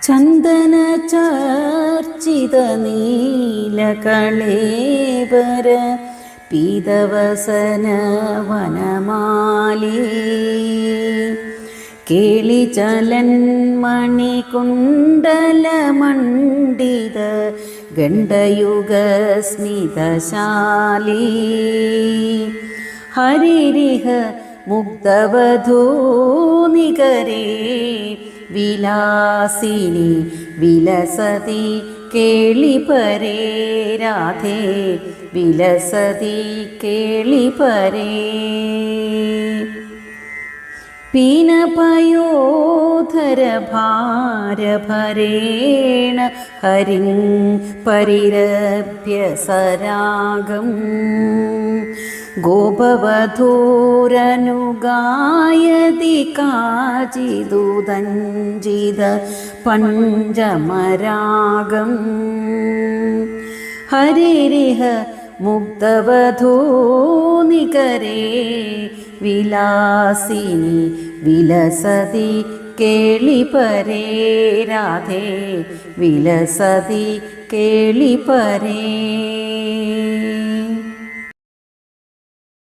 Chandana ചർച്ചിത നീലകളേബര പീതവസന Vanamali കേളിചലൻ മണികുണ്ടലമണ്ഡിത ഗണ്ഡയുഗ സ്മിതശാലി ഹരിരിഹ മുഗ്ധവധൂനികരേ Vilasini വിലസതി കേളിപരേ Radhe വിലസതി കേളിപരേ പീനപയോധരഭാരഭരേണ ഹരിം പരിരഭ്യ സരാഗം ഗോപവധൂരനുഗായതി കാചിദുദഞ്ജിത പഞ്ചമരാഗം ഹരിരിഹ മുഗ്ധവധൂനികരേ Vilasini വിലസതി കേളിപരേ Radhe വിലസതി കേളിപരേ.